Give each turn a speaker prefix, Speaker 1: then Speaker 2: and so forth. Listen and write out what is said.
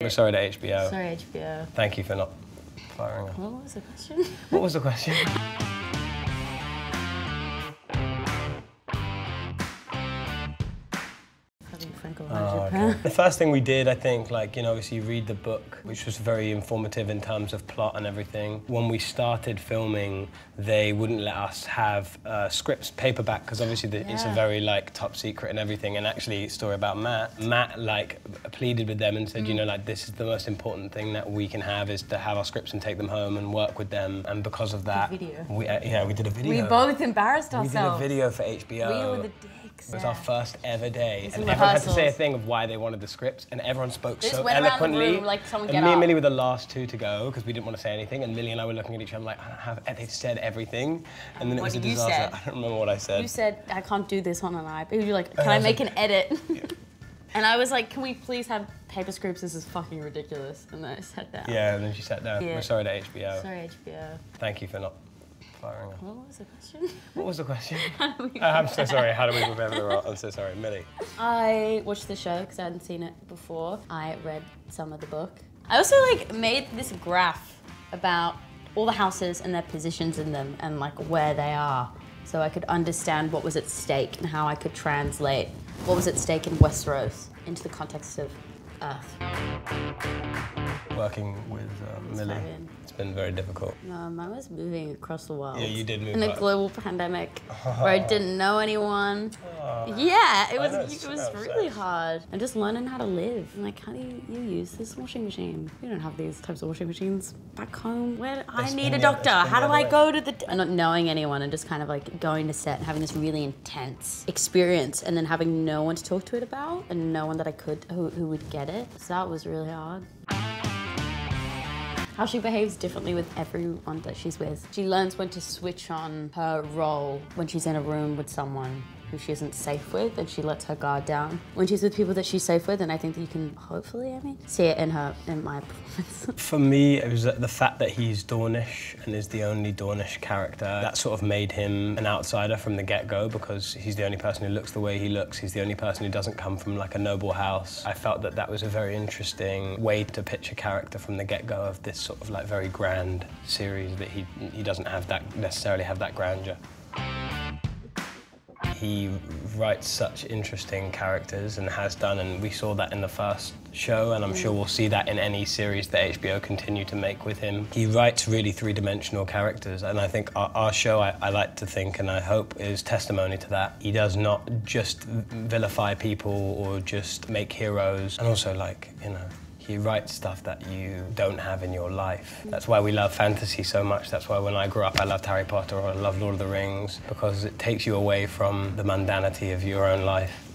Speaker 1: We're sorry to HBO.
Speaker 2: Sorry, HBO.
Speaker 1: Thank you for not firing us.
Speaker 2: What was the question?
Speaker 1: What was the question?
Speaker 2: Fabien Frankel,
Speaker 1: Okay. The first thing we did, I think, like, you know, obviously you read the book, which was very informative in terms of plot and everything. When we started filming, they wouldn't let us have scripts paperback because obviously it's a very, like, top secret and everything. And actually, story about Matt. Matt, like, pleaded with them and said, you know, like, this is the most important thing that we can have is to have our scripts and take them home and work with them. And because of that,
Speaker 2: we did
Speaker 1: a video.
Speaker 2: We both embarrassed ourselves.
Speaker 1: We did a video for HBO.
Speaker 2: We were the dicks.
Speaker 1: It was our first ever day, and
Speaker 2: rehearsals.
Speaker 1: everyone had to say a thing of why they wanted the scripts, and everyone spoke
Speaker 2: They just
Speaker 1: so
Speaker 2: went around the
Speaker 1: eloquently.
Speaker 2: room like someone
Speaker 1: And
Speaker 2: get
Speaker 1: me and
Speaker 2: up.
Speaker 1: Milly were the last two to go because we didn't want to say anything, and Milly and I were looking at each other like, they said everything, and then it was a disaster.
Speaker 2: Said?
Speaker 1: I don't remember what I said.
Speaker 2: You said, I can't do this on an iPad. You were like, can I make an edit? Yeah. And I was like, can we please have paper scripts? This is fucking ridiculous. And then I sat down.
Speaker 1: Yeah, and then she sat down.
Speaker 2: Yeah.
Speaker 1: We're sorry to HBO.
Speaker 2: Sorry, HBO.
Speaker 1: Thank you for not firing us.
Speaker 2: What was the question?
Speaker 1: What was the question? I'm so sorry. How do we prepare for the role? I'm so sorry, Milly.
Speaker 2: I watched the show because I hadn't seen it before. I read some of the book. I also like made this graph about all the houses and their positions in them and like where they are, so I could understand what was at stake and how I could translate what was at stake in Westeros into the context of Earth.
Speaker 1: Working with Milly.
Speaker 2: Fabien.
Speaker 1: It's been very difficult.
Speaker 2: I was moving across the world.
Speaker 1: Yeah, you did move
Speaker 2: in a
Speaker 1: up.
Speaker 2: global pandemic where I didn't know anyone. Yeah, it was really hard. And just learning how to live. And like, how do you use this washing machine? We don't have these types of washing machines back home. I need a doctor. How do I go to the... And not knowing anyone and just kind of like going to set and having this really intense experience and then having no one to talk to it about and no one that I could, who would get it. So that was really hard. How she behaves differently with everyone that she's with. She learns when to switch on her role when she's in a room with someone who she isn't safe with, and she lets her guard down. When she's with people that she's safe with, and I think that you can hopefully, see it in my performance. For me, it was the fact that he's Dornish and is the only Dornish character. That sort of made him an outsider from the get-go because he's the only person who looks the way he looks. He's the only person who doesn't come from like a noble house. I felt that that was a very interesting way to pitch a character from the get-go of this sort of like very grand series that he doesn't have necessarily have that grandeur. He writes such interesting characters and has done, and we saw that in the first show, and I'm sure we'll see that in any series that HBO continue to make with him. He writes really three-dimensional characters, and I think our show, I like to think, and I hope, is testimony to that. He does not just vilify people or just make heroes, and also, like, you know, he writes stuff that you don't have in your life. That's why we love fantasy so much. That's why when I grew up, I loved Harry Potter or I loved Lord of the Rings, because it takes you away from the mundanity of your own life.